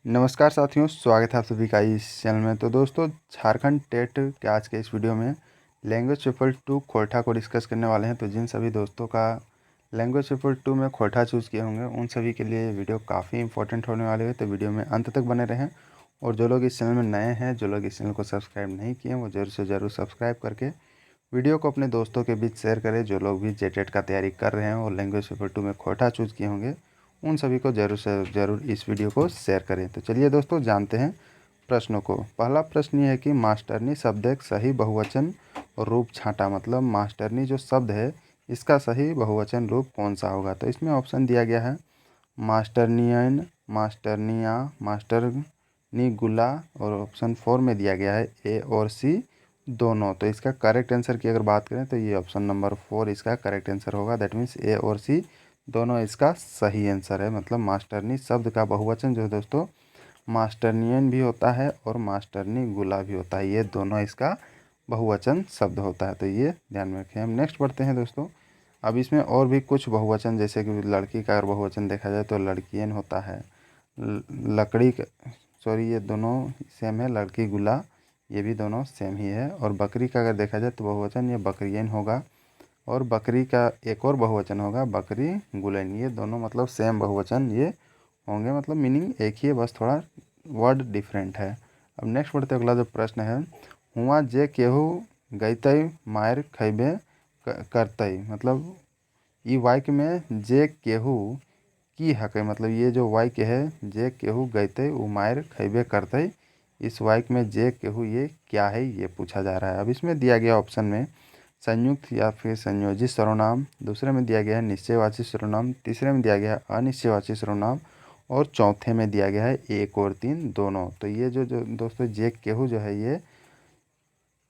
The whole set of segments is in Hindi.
नमस्कार साथियों, स्वागत है आप सभी का इस चैनल में। तो दोस्तों, झारखंड टेट के आज के इस वीडियो में लैंग्वेज पेपर 2 खोरठा को डिस्कस करने वाले हैं। तो जिन सभी दोस्तों का लैंग्वेज पेपर 2 में खोरठा चूज़ किए होंगे उन सभी के लिए ये वीडियो काफ़ी इंपॉर्टेंट होने वाली है। तो वीडियो में अंत तक बने रहें। और जो लोग इस चैनल में नए हैं, जो लोग इस चैनल को सब्सक्राइब नहीं किए, वो ज़रूर से ज़रूर सब्सक्राइब करके वीडियो को अपने दोस्तों के बीच शेयर करें। जो लोग भी जेटेट का तैयारी कर रहे हैं और लैंग्वेज पेपर 2 में खोरठा चूज़ किए होंगे उन सभी को ज़रूर से ज़रूर इस वीडियो को शेयर करें। तो चलिए दोस्तों, जानते हैं प्रश्नों को। पहला प्रश्न ये है कि मास्टरनी शब्द एक सही बहुवचन रूप छांटा, मतलब मास्टरनी जो शब्द है इसका सही बहुवचन रूप कौन सा होगा। तो इसमें ऑप्शन दिया गया है मास्टरनियन, मास्टरनिया, मास्टरनी गुला, और ऑप्शन 4 में दिया गया है ए और सी दोनों। तो इसका करेक्ट आंसर की अगर बात करें तो ये ऑप्शन नंबर 4 इसका करेक्ट आंसर होगा। दैट मीन्स ए और सी दोनों इसका सही आंसर है। मतलब मास्टरनी शब्द का बहुवचन जो है दोस्तों मास्टरनियन भी होता है और मास्टरनी गुला भी होता है। ये दोनों इसका बहुवचन शब्द होता है। तो ये ध्यान में रखें। हम नेक्स्ट पढ़ते हैं दोस्तों। अब इसमें और भी कुछ बहुवचन, जैसे कि लड़की का अगर बहुवचन देखा जाए तो लड़कियन होता है। लकड़ी सॉरी, ये दोनों सेम है, लड़की गुला ये भी दोनों सेम ही है। और बकरी का अगर देखा जाए तो बहुवचन ये बकरियन होगा। और बकरी का एक और बहुवचन होगा बकरी गुलैन। ये दोनों मतलब सेम बहुवचन ये होंगे, मतलब मीनिंग एक ही है, बस थोड़ा वर्ड डिफरेंट है। अब नेक्स्ट बढ़ते अगला जो प्रश्न है, हुआ जे केहू गईतई मायर खैबे करतई। मतलब ई वाक्य में जे केहू की हक, मतलब ये जो वाक्य है जे केहू गईतई उ मायर खैबे करतई, इस वाक्य में जे केहू ये क्या है ये पूछा जा रहा है। अब इसमें दिया गया ऑप्शन में संयुक्त या फिर संयोजी सर्वनाम, दूसरे में दिया गया है निश्चयवाची सर्वनाम, तीसरे में दिया गया है अनिश्चयवाची सर्वनाम, और चौथे में दिया गया है 1 और 3 दोनों। तो ये जो दोस्तों जे केहू जो है ये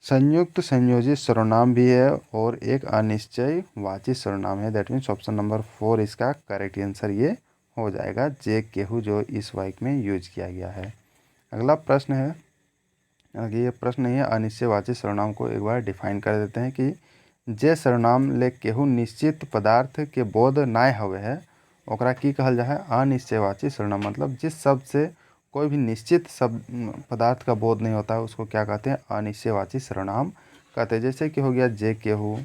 संयुक्त संयोजी सर्वनाम भी है और एक अनिश्चयवाची सर्वनाम है। दैट मीन्स ऑप्शन नंबर 4 इसका करेक्ट आंसर ये हो जाएगा, जे केहू जो इस वाक्य में यूज किया गया है। अगला प्रश्न है, आगे ये प्रश्न नहीं है, अनिश्चयवाची सर्वनाम को एक बार डिफाइन कर देते हैं कि जे सर्वनाम ले केहू निश्चित पदार्थ के बोध नाय हवे है ओकरा की कहल जा है अनिश्चयवाची सर्वनाम। मतलब जिस शब्द से कोई भी निश्चित शब्द पदार्थ का बोध नहीं होता है उसको क्या कहते हैं, अनिश्चयवाची सर्वनाम कहते हैं। जैसे कि हो गया जे केहू,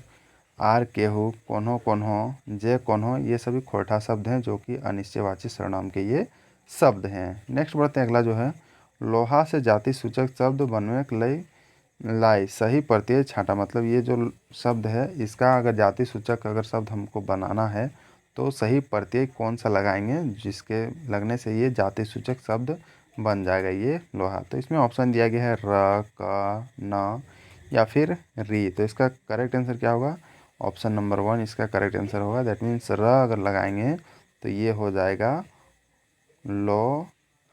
आर केहू, कोन्हो कोन्हो, जे कोन्हो, ये सभी खोरठा शब्द हैं जो कि अनिश्चयवाची सर्वनाम के ये शब्द हैं। नेक्स्ट बढ़ते हैं, अगला जो है लोहा से जाति सूचक शब्द बनवे के लई लाई सही प्रत्यय छांटा। मतलब ये जो शब्द है इसका अगर जाति सूचक अगर शब्द हमको बनाना है तो सही प्रत्यय कौन सा लगाएंगे जिसके लगने से ये जाति सूचक शब्द बन जाएगा ये लोहा। तो इसमें ऑप्शन दिया गया है र, क, न या फिर री। तो इसका करेक्ट आंसर क्या होगा, ऑप्शन नंबर 1 इसका करेक्ट आंसर होगा। दैट मीन्स र अगर लगाएंगे तो ये हो जाएगा लो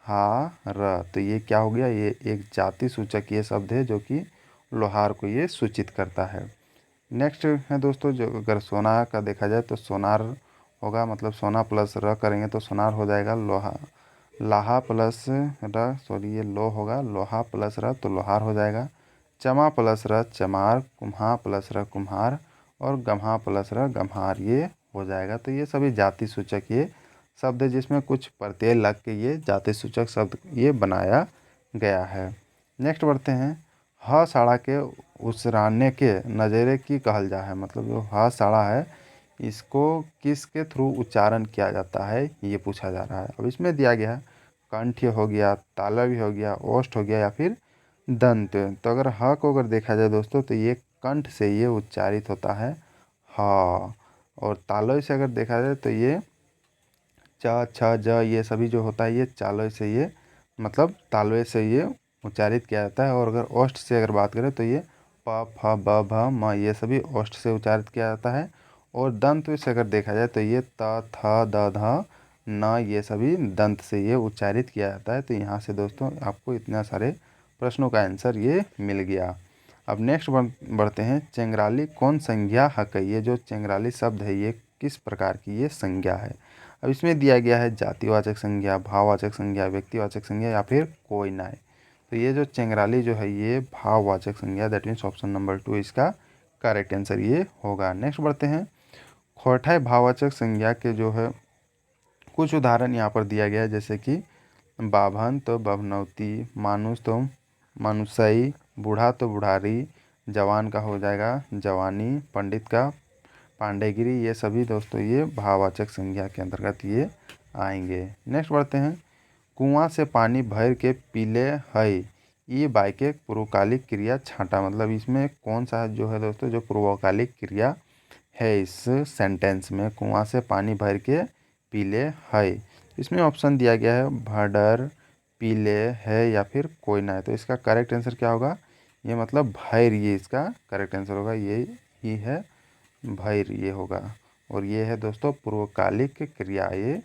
हा र। तो ये क्या हो गया, ये एक जाति सूचक ये शब्द है जो कि लोहार को ये सूचित करता है। नेक्स्ट है दोस्तों, जो अगर सोना का देखा जाए तो सोनार होगा, मतलब सोना प्लस र करेंगे तो सोनार हो जाएगा। लोहा, लाहा प्लस र, सॉरी ये लो होगा, लोहा प्लस र तो लोहार हो जाएगा। चमा प्लस र चमार, कुम्हा प्लस र कुम्हार, और गम्हा प्लस र गम्हार ये हो जाएगा। तो ये सभी जाति सूचक ये शब्द है जिसमें कुछ प्रत्यय लग के ये जाति सूचक शब्द ये बनाया गया है। नेक्स्ट बढ़ते हैं, ह साड़ा के उसराने के नज़ेरे की कहल जा है। मतलब जो ह साड़ा है इसको किसके थ्रू उच्चारण किया जाता है ये पूछा जा रहा है। अब इसमें दिया गया है कंठ हो गया, तालव्य हो गया, ओष्ठ हो गया या फिर दंत। तो अगर ह को अगर देखा जाए दोस्तों तो ये कंठ से ये उच्चारित होता है ह, और तालव्य से अगर देखा जाए तो ये च, छ, ज ये सभी जो होता है ये चालव्य से ये मतलब तालव्य से ये उच्चारित किया जाता है। और अगर ओष्ठ से अगर बात करें तो ये प, फ, ब, भ, म ये सभी ओष्ठ से उच्चारित किया जाता है। और दंत से अगर देखा जाए तो ये त, थ, द, ध, न ये सभी दंत से ये उच्चारित किया जाता है। तो यहाँ से दोस्तों आपको इतना सारे प्रश्नों का आंसर ये मिल गया। अब नेक्स्ट बढ़ते हैं, चंग्राली कौन संज्ञा हक। ये जो चंग्राली शब्द है ये किस प्रकार की ये संज्ञा है। अब इसमें दिया गया है जातिवाचक संज्ञा, भाववाचक संज्ञा, व्यक्तिवाचक संज्ञा या फिर कोई नाय। तो ये जो चंग्राली जो है ये भाववाचक संज्ञा, दैट मीन्स ऑप्शन नंबर 2 इसका करेक्ट आंसर ये होगा। नेक्स्ट बढ़ते हैं, खोरठा भाववाचक संज्ञा के जो है कुछ उदाहरण यहाँ पर दिया गया है। जैसे कि बाभन तो बभनौती, मानुस तो मानुसई, बूढ़ा तो बुढ़ारी, जवान का हो जाएगा जवानी, पंडित का पांडेगिरी। ये सभी दोस्तों ये भाववाचक संज्ञा के अंतर्गत ये आएंगे। नेक्स्ट बढ़ते हैं। कुआं से पानी भर के पीले हई, ये बाइक एक पूर्वकालिक क्रिया छांटा। मतलब इसमें कौन सा जो है दोस्तों जो पूर्वकालिक क्रिया है इस सेंटेंस में, कुआं से पानी भर के पीले हई। इसमें ऑप्शन दिया गया है भडर, पीले है या फिर कोई ना है। तो इसका करेक्ट आंसर क्या होगा, ये मतलब भैर, ये इसका करेक्ट आंसर होगा, ये ही है भैर, ये होगा। और ये है दोस्तों पूर्वकालिक क्रिया, ये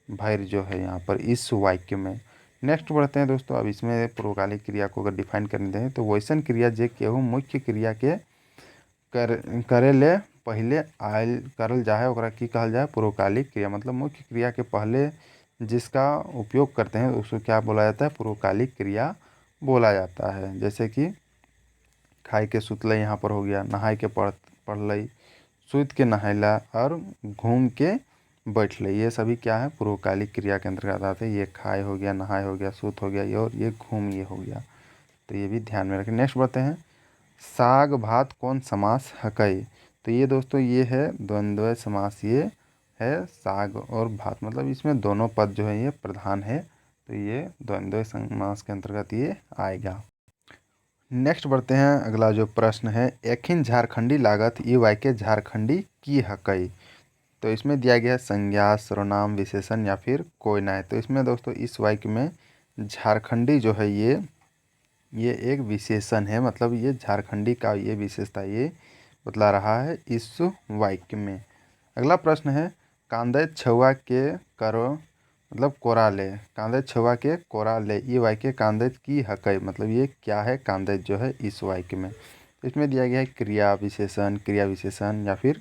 भैर जो है यहाँ पर इस वाक्य में। नेक्स्ट बढ़ते हैं दोस्तों। अब इसमें पूर्वकालिक क्रिया को अगर डिफाइन करने दें तो वैसन क्रिया जे केहू मुख्य क्रिया के करे ले पहले आयल करल जाए ओकरा की कहल जाए पूर्वकालिक क्रिया। मतलब मुख्य क्रिया के पहले जिसका उपयोग करते हैं उसको क्या बोला जाता है, पूर्वकालिक क्रिया बोला जाता है। जैसे कि खाए के सुतले यहाँ पर हो गया, नहाय के पढ़लई, सूत के नहैला और घूम के बैठले, ये सभी क्या है पूर्वकालिक क्रिया के अंतर्गत आते हैं। ये खाए हो गया, नहाय हो गया, सूत हो गया, ये और ये घूम ये हो गया। तो ये भी ध्यान में रखें। नेक्स्ट बढ़ते हैं। साग भात कौन समास हकई। तो ये दोस्तों ये है द्वंद्व समास, ये है साग और भात, मतलब इसमें दोनों पद जो है ये प्रधान है। तो ये द्वंद्व समास के अंतर्गत ये आएगा। नेक्स्ट बढ़ते हैं। अगला जो प्रश्न है, एखिन झारखंडी लागत ई वाक्य झारखंडी की हकई। तो इसमें दिया गया है संज्ञा, सर्वनाम, विशेषण या फिर कोई ना है। तो इसमें दोस्तों इस वाक्य में झारखंडी जो है ये एक विशेषण है। मतलब ये झारखंडी का ये विशेषता ये बतला रहा है इस वाक्य में। अगला प्रश्न है, कांदे छुआ के करो मतलब कोराले, कांदे छुआ के कोराले ये वाक्य कांदेज की हकई। मतलब ये क्या है कांदेज जो है इस वाक्य में। इसमें दिया गया है क्रिया विशेषण या फिर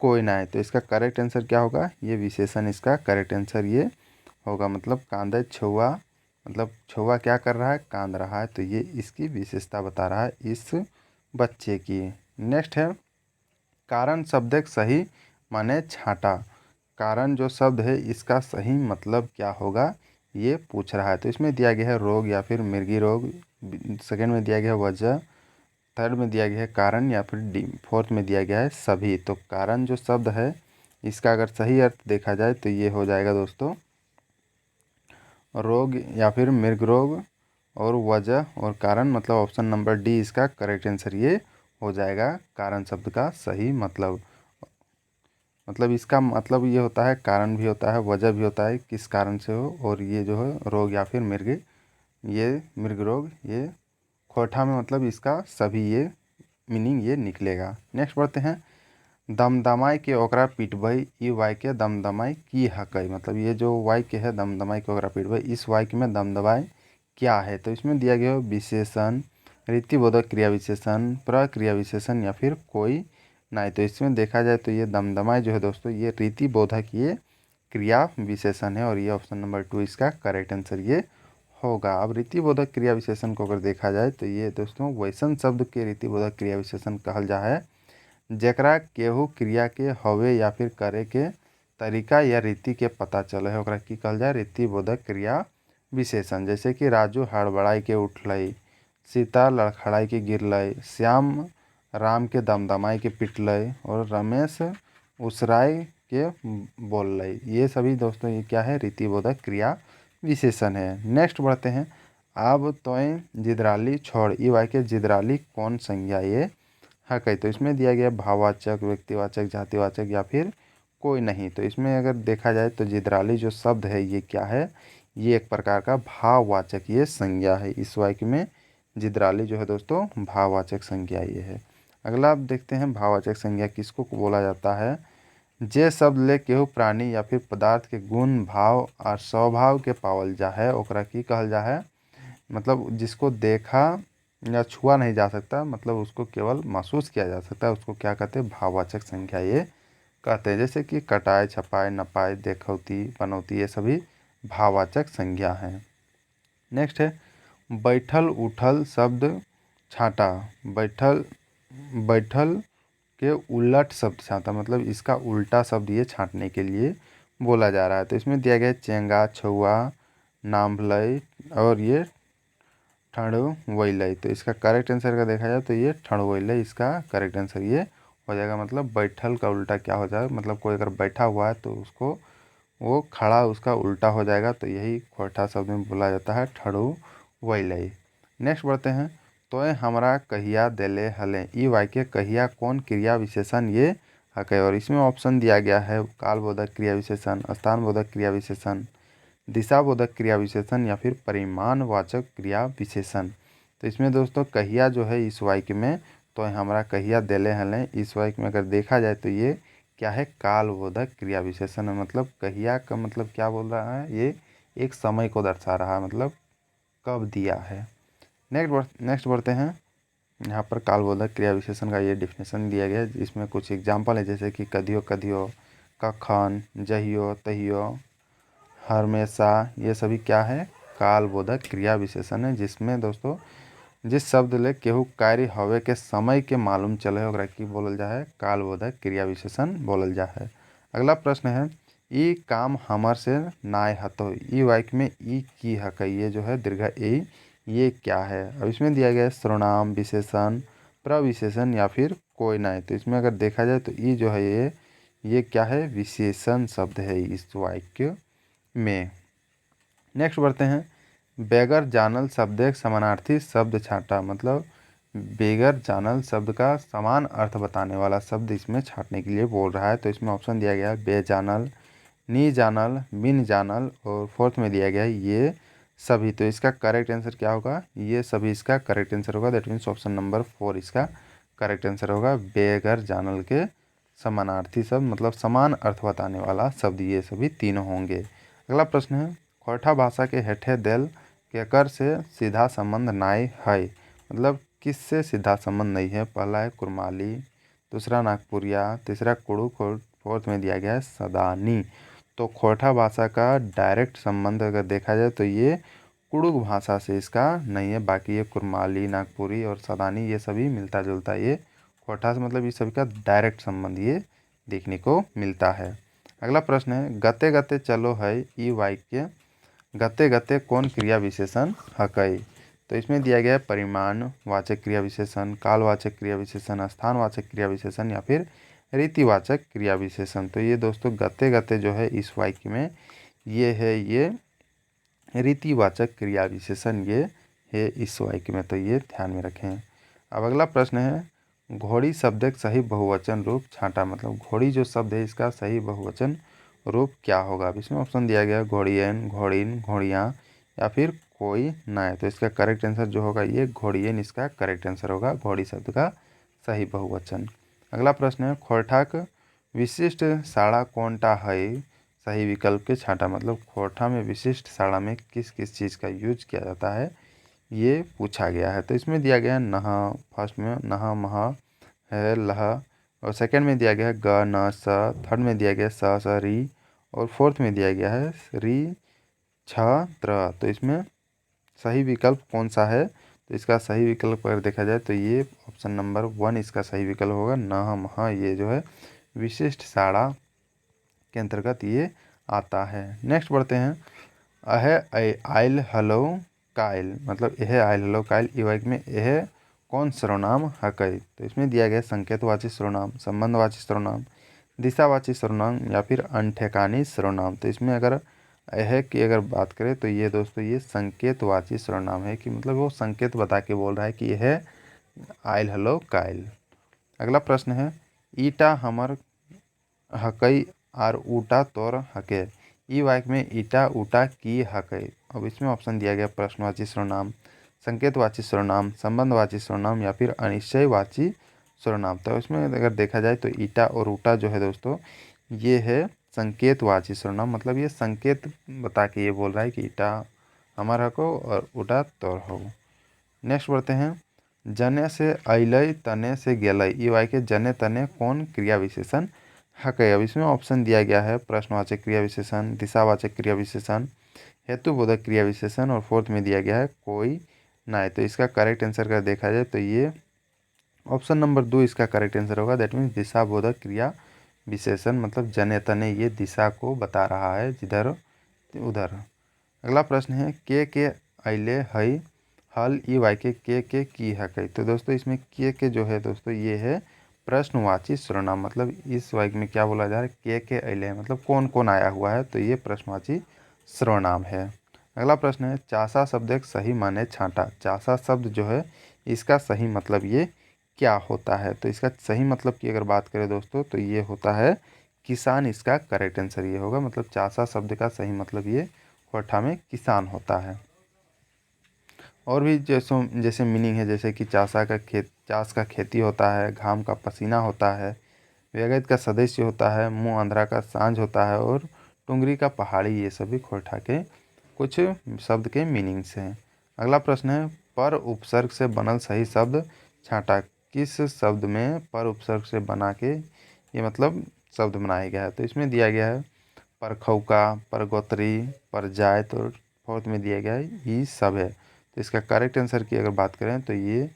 कोई ना है। तो इसका करेक्ट आंसर क्या होगा, ये विशेषण इसका करेक्ट आंसर ये होगा। मतलब कांदेज छुआ, मतलब छुआ क्या कर रहा है, कांद रहा है। तो ये इसकी विशेषता बता रहा है इस बच्चे की। नेक्स्ट है, कारण शब्द सही माने छांटा। कारण जो शब्द है इसका सही मतलब क्या होगा ये पूछ रहा है। तो इसमें दिया गया है रोग या फिर मृगी रोग, सेकंड में दिया गया है वजह, थर्ड में दिया गया है कारण या फिर फोर्थ में दिया गया है सभी। तो कारण जो शब्द है इसका अगर सही अर्थ देखा जाए तो ये हो जाएगा दोस्तों रोग या फिर मृग रोग, और वजह और कारण, मतलब ऑप्शन नंबर डी इसका करेक्ट आंसर ये हो जाएगा। कारण शब्द का सही मतलब इसका मतलब ये होता है कारण भी होता है, वजह भी होता है किस कारण से हो, और ये जो है रोग या फिर मृग रोग, ये खोटा में मतलब इसका सभी ये मीनिंग ये निकलेगा। नेक्स्ट बढ़ते हैं। दमदमाई के ओकरा पिटबई ई वाक्य दमदमाई की हकई। मतलब ये जो वाक्य है दमदमाई के ओकरा पिटबई, इस वाक्य में दमदमाई क्या है। तो इसमें दिया गया विशेषण, रीतिबोधक क्रिया विशेषण, प्रक्रिया विशेषण या फिर कोई नहीं। तो इसमें देखा जाए तो ये दमदमाई जो है दोस्तों ये रीतिबोधक ये क्रिया विशेषण है, और ये ऑप्शन नंबर 2 इसका करेक्ट आंसर ये होगा। अब रीतिबोधक क्रिया विशेषण को अगर देखा जाए तो ये दोस्तों वैसन शब्द के रीतिबोधक क्रिया विशेषण कहल जा है जकरा केहू क्रिया के हवे या फिर करे के तरीका या रीति के पता चले है, ओकरा की कहल जाए रीतिबोधक क्रिया विशेषण। जैसे कि राजू हड़बड़ाई के उठलई, सीता लड़खड़ाई के गिरलई, श्याम राम के दमदमाई के पिटलई, और रमेश उसराय के बोललई। ये सभी दोस्तों ये क्या है रीतिबोधक क्रिया विशेषण है। नेक्स्ट बढ़ते हैं। अब तोय जिद्राली छोड़ ई वाक्य जिद्राली कौन संज्ञा ये हकई। तो इसमें दिया गया भाववाचक, व्यक्तिवाचक, जातिवाचक या फिर कोई नहीं। तो इसमें अगर देखा जाए तो जिद्राली जो शब्द है ये क्या है, ये एक प्रकार का भाववाचक ये संज्ञा है। इस वाक्य में जिद्राली जो है दोस्तों भाववाचक संज्ञा ये है। अगला आप देखते हैं भाववाचक संज्ञा किसको बोला जाता है, जे शब्द ले केहू प्राणी या फिर पदार्थ के गुण भाव और स्वभाव के पावल जा है ओकरा की कहल जा है। मतलब जिसको देखा या छुआ नहीं जा सकता, मतलब उसको केवल महसूस किया जा सकता है, उसको क्या कहते हैं भाववाचक संज्ञा ये कहते हैं। जैसे कि कटाए, छपाए, नपाए, देखौती, बनौती, ये सभी भाववाचक संज्ञा हैं। नेक्स्ट है बैठल उठल शब्द छांटा। बैठल के उलट शब्द छांटा, मतलब इसका उल्टा शब्द ये छांटने के लिए बोला जा रहा है। तो इसमें दिया गया चेंगा, छुआ, नाम्भलई और ये ठंडवइलई। तो इसका करेक्ट आंसर का देखा जाए तो ये ठंडवइलई इसका करेक्ट आंसर ये हो जाएगा। मतलब बैठल का उल्टा क्या हो जाएगा, मतलब कोई अगर बैठा हुआ है तो उसको वो खड़ा उसका उल्टा हो जाएगा। तो यही खोटा शब्द में बोला जाता है ठंडवइलई। नेक्स्ट बढ़ते हैं। तोय हमरा कहिया देले हले, ई वाक्य कहिया कौन क्रिया विशेषण ये हकै। और इसमें ऑप्शन दिया गया है कालबोधक क्रिया विशेषण, स्थानबोधक क्रिया विशेषण, दिशाबोधक क्रिया विशेषण या फिर परिमाणवाचक क्रिया विशेषण। तो इसमें दोस्तों कहिया जो है इस वाक्य में, तो हमरा कहिया देले हले, इस वाक्य में अगर देखा जाए तो ये क्या है, कालबोधक क्रिया विशेषण है। मतलब कहिया का मतलब क्या बोल रहा है, ये एक समय को दर्शा रहा है, मतलब कब दिया है। नेक्स्ट बढ़ते हैं। यहाँ पर कालबोधक क्रिया विशेषण का ये डिफिनेशन दिया गया है। इसमें कुछ एग्जाम्पल है जैसे कि कदियो कदियो, कखन, जहियो तहियो, हमेशा, ये सभी क्या है, कालबोधक क्रिया विशेषण है। जिसमें दोस्तों जिस शब्द ले केहू कार्य हवे के समय के मालूम चले ओकरा की बोलल जा है, कालबोधक क्रिया विशेषण बोलल जा है। अगला प्रश्न है, ई काम हमर से नाय हतो, ई वाक्य में ई की हकै, ये जो है दीर्घ ए, ये क्या है। अब इसमें दिया गया है सर्वनाम, विशेषण, प्रविशेषण या फिर कोई नाय। तो इसमें अगर देखा जाए तो ई जो है ये क्या है, विशेषण शब्द है इस वाक्य में। नेक्स्ट बढ़ते हैं। बेगर जानल शब्द एक समानार्थी शब्द छांटा, मतलब बेगर जानल शब्द का समान अर्थ बताने वाला शब्द इसमें छांटने के लिए बोल रहा है। तो इसमें ऑप्शन दिया गया है बेजानल, नी जानल, बिन जानल और फोर्थ में दिया गया है ये सभी। तो इसका करेक्ट आंसर क्या होगा, ये सभी इसका करेक्ट आंसर होगा। दैट मीन्स ऑप्शन नंबर 4 इसका करेक्ट आंसर होगा। बेगर जानल के समानार्थी शब्द मतलब समान अर्थ बताने वाला शब्द ये सभी तीनों होंगे। अगला प्रश्न है, खोरठा भाषा के हेठे देल केकर से सीधा संबंध नाय है, मतलब किससे सीधा संबंध नहीं है। पहला है कुरमाली, दूसरा नागपुरिया, तीसरा कुड़ुक और फोर्थ में दिया गया है सदानी। तो खोरठा भाषा का डायरेक्ट संबंध अगर देखा जाए तो ये कुड़ुक भाषा से इसका नहीं है। बाकी ये कुरमाली, नागपुरी और सदानी ये सभी मिलता जुलता, ये खोरठा से मतलब ये सभी का डायरेक्ट संबंध ये देखने को मिलता है। अगला प्रश्न है, गते गते चलो है, ई वाक्य गते गते कौन क्रिया विशेषण हकै। तो इसमें दिया गया है परिमाणवाचक क्रिया विशेषण, कालवाचक क्रिया विशेषण, स्थानवाचक क्रिया विशेषण या फिर रीतिवाचक क्रिया विशेषण। तो ये दोस्तों गते गते जो है इस वाक्य में ये है, ये रीतिवाचक क्रिया विशेषण ये है इस वाक्य में। तो ये ध्यान में रखें। अब अगला प्रश्न है, घोड़ी शब्द एक सही बहुवचन रूप छांटा, मतलब घोड़ी जो शब्द है इसका सही बहुवचन रूप क्या होगा। अब इसमें ऑप्शन दिया गया घोड़ियन, घोड़िन, घोड़ियाँ या फिर कोई नाय। तो इसका करेक्ट आंसर जो होगा ये घोड़ियन इसका करेक्ट आंसर होगा, घोड़ी शब्द का सही बहुवचन। अगला प्रश्न है, खोरठाक विशिष्ट शाड़ा कौनटा है, सही विकल्प के छांटा, मतलब खोरठा में विशिष्ट शाड़ा में किस किस चीज़ का यूज किया जाता है ये पूछा गया है। तो इसमें दिया गया है नहा, फर्स्ट में नहा महा है लह, और सेकंड में दिया गया है ग न स, थर्ड में दिया गया है स री और फोर्थ में दिया गया है री छ त्र। तो इसमें सही विकल्प कौन सा है, तो इसका सही विकल्प अगर देखा जाए तो ये ऑप्शन नंबर 1 इसका सही विकल्प होगा। नह मह ये जो है विशिष्ट शाड़ा के अंतर्गत ये आता है। नेक्स्ट बढ़ते हैं। अह आइल हलो काइल, मतलब यह आइल हलो काइल, ई वाक्य में यह कौन सर्वनाम हकै। तो इसमें दिया गया संकेतवाची सर्वनाम, संबंधवाची सर्वनाम, दिशावाची सर्वनाम या फिर अनठेकानी सर्वनाम। तो इसमें अगर यह की अगर बात करें तो ये दोस्तों ये संकेतवाची सर्वनाम है, कि मतलब वो संकेत बता के बोल रहा है कि यह आइल हलो काइल। अगला प्रश्न है, ईटा हमर हकै आर ऊटा तोर हके, ई वाक्य में ईटा ऊटा की हकै। अब इसमें ऑप्शन दिया गया प्रश्नवाची सर्वनाम, संकेतवाची सर्वनाम, संबंधवाची सर्वनाम या फिर अनिश्चयवाची सर्वनाम। तो इसमें अगर देखा जाए तो ईटा और ऊटा जो है दोस्तों ये है संकेतवाची सर्वनाम, मतलब ये संकेत बता के ये बोल रहा है कि ईटा हमार हको और ऊटा तोर हो। नेक्स्ट बढ़ते हैं। जने से अइलई तने से गेलई, ई वाक्य जने तने कौन क्रिया विशेषण हकै। अब इसमें ऑप्शन दिया गया है प्रश्नवाचक क्रिया विशेषण, दिशावाचक क्रिया विशेषण, हेतुबोधक क्रिया विशेषण और फोर्थ में दिया गया है कोई नाय। तो इसका करेक्ट आंसर का देखा जाए तो ये ऑप्शन नंबर 2 इसका करेक्ट आंसर होगा। दैट मीन्स दिशाबोधक क्रिया विशेषण, मतलब जने तने ये दिशा को बता रहा है जिधर उधर। अगला प्रश्न है के अइले हई हल ई वाक्य के की है कई। तो दोस्तों इसमें के जो है दोस्तों ये है प्रश्नवाची सर्वनाम, मतलब इस वाक्य में क्या बोला जा रहा है के अइले है मतलब कौन कौन आया हुआ है, तो ये प्रश्नवाची सर्वनाम है। अगला प्रश्न है चासा शब्द एक सही माने छांटा। चासा शब्द जो है इसका सही मतलब ये क्या होता है, तो इसका सही मतलब की अगर बात करें दोस्तों तो ये होता है किसान। इसका करेक्ट आंसर ये होगा, मतलब चासा शब्द का सही मतलब ये कोठा में किसान होता है। और भी जैसे जैसे मीनिंग है, जैसे कि चास का खेती होता है, घाम का पसीना होता है, व्यगत का सदस्य होता है, मुंह अंधरा का सांझ होता है और टुंगरी का पहाड़ी, ये सभी खोरठा के कुछ शब्द के मीनिंग्स हैं। अगला प्रश्न है पर उपसर्ग से बनल सही शब्द छांटा। किस शब्द में पर उपसर्ग से बना के ये मतलब शब्द बनाया गया है, तो इसमें दिया गया है परखौका, परगोतरी, परजायत और फोर्थ में दिया गया है ई सब है। तो इसका करेक्ट आंसर की अगर बात करें तो ये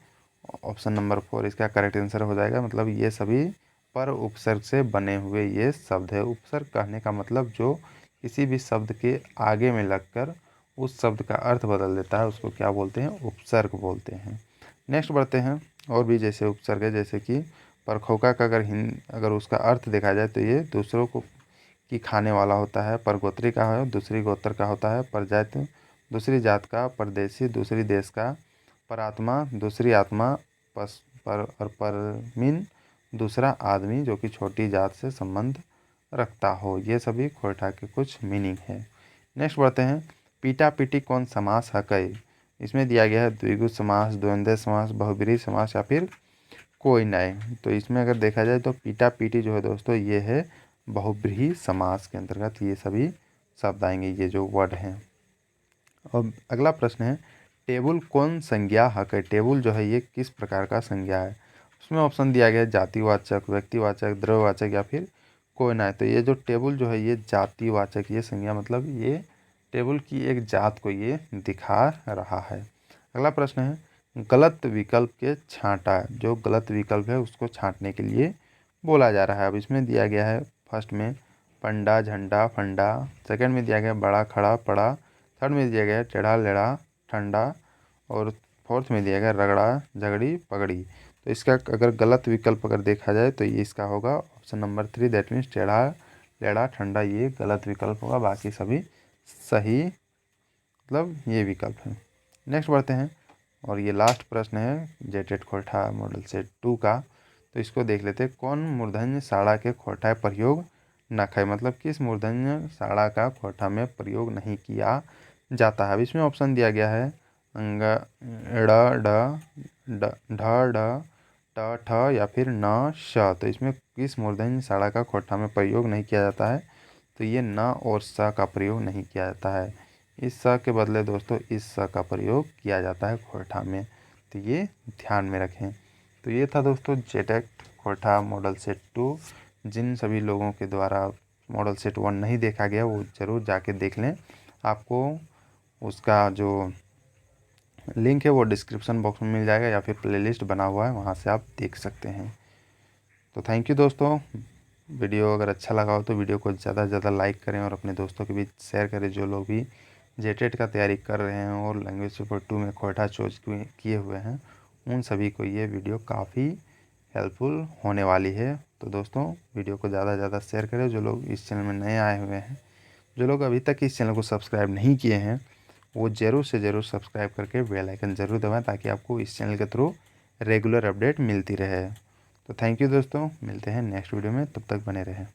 ऑप्शन नंबर 4 इसका करेक्ट आंसर हो जाएगा, मतलब ये सभी पर उपसर्ग से बने हुए ये शब्द है। उपसर्ग कहने का मतलब जो किसी भी शब्द के आगे में लगकर उस शब्द का अर्थ बदल देता है उसको क्या बोलते हैं, उपसर्ग बोलते हैं। नेक्स्ट बढ़ते हैं, और भी जैसे उपसर्ग है, जैसे कि परखौका का अगर उसका अर्थ देखा जाए तो ये दूसरों को की खाने वाला होता है। परगोत्री का है दूसरी गोत्र का होता है। परजात दूसरी जात का, परदेशी दूसरी देश का, परात्मा दूसरी आत्मा, और परमीन दूसरा आदमी जो कि छोटी जात से संबंध रखता हो। ये सभी खोरठा के कुछ मीनिंग है। नेक्स्ट बढ़ते हैं पीटा पीटी कौन समास है कई। इसमें दिया गया है द्विगु समास, द्वंद्व समास, बहुब्रीहि समास या फिर कोई नए। तो इसमें अगर देखा जाए तो पीटा पीटी जो है दोस्तों ये है बहुब्रीहि समास के अंतर्गत ये सभी शब्द आएंगे, ये जो वर्ड हैं। और अगला प्रश्न है टेबुल कौन संज्ञा है। टेबुल जो है ये किस प्रकार का संज्ञा है, उसमें ऑप्शन दिया गया है जातिवाचक, व्यक्तिवाचक, द्रव्यवाचक या फिर कोई ना। तो ये जो टेबुल जो है ये जातिवाचक ये संज्ञा, मतलब ये टेबुल की एक जात को ये दिखा रहा है। अगला प्रश्न है गलत विकल्प के छांटा। जो गलत विकल्प है उसको छांटने के लिए बोला जा रहा है। अब इसमें दिया गया है फर्स्ट में पंडा, झंडा, फंडा, सेकंड में दिया गया बड़ा, खड़ा, पड़ा, थर्ड में दिया गया टेढ़ा, लेढ़ा, ठंडा और फोर्थ में दिया गया रगड़ा, झगड़ी, पगड़ी। तो इसका अगर गलत विकल्प अगर देखा जाए तो ये इसका होगा ऑप्शन नंबर 3, दैट मीन्स टेढ़ा, लेढ़ा, ठंडा, ये गलत विकल्प होगा, बाकी सभी सही मतलब ये विकल्प है। नेक्स्ट बढ़ते हैं, और ये लास्ट प्रश्न है जेटेट खोरठा मॉडल सेट 2 का। तो इसको देख लेते हैं कौन मूर्धन्य साड़ा के खोरठा प्रयोग न खाए, मतलब किस मूर्धन्य साड़ा का खोरठा में प्रयोग नहीं किया जाता है। अब इसमें ऑप्शन दिया गया है अंग, ड़, ढ, ढ, ट, ठ या फिर न, श। तो इसमें किस मूर्धन्य साड़ा का खोरठा में प्रयोग नहीं किया जाता है, तो ये न और स का प्रयोग नहीं किया जाता है। इस स के बदले दोस्तों इस स का प्रयोग किया जाता है खोरठा में, तो ये ध्यान में रखें। तो ये था दोस्तों जेटेट खोरठा मॉडल सेट 2। जिन सभी लोगों के द्वारा मॉडल सेट 1 नहीं देखा गया वो ज़रूर जाके देख लें। आपको उसका जो लिंक है वो डिस्क्रिप्शन बॉक्स में मिल जाएगा या फिर प्लेलिस्ट बना हुआ है वहाँ से आप देख सकते हैं। तो थैंक यू दोस्तों। वीडियो अगर अच्छा लगा हो तो वीडियो को ज़्यादा से ज़्यादा लाइक करें और अपने दोस्तों के बीच शेयर करें जो लोग भी जेटेट का तैयारी कर रहे हैं और लैंग्वेज पेपर 2 में खोरठा चूज किए हुए हैं, उन सभी को ये वीडियो काफ़ी हेल्पफुल होने वाली है। तो दोस्तों वीडियो को ज़्यादा से ज़्यादा शेयर करें। जो लोग इस चैनल में नए आए हुए हैं, जो लोग अभी तक इस चैनल को सब्सक्राइब नहीं किए हैं, वो ज़रूर से ज़रूर सब्सक्राइब करके बेल आइकन ज़रूर दबाएं ताकि आपको इस चैनल के थ्रू रेगुलर अपडेट मिलती रहे। तो थैंक यू दोस्तों, मिलते हैं नेक्स्ट वीडियो में, तब तक बने रहें।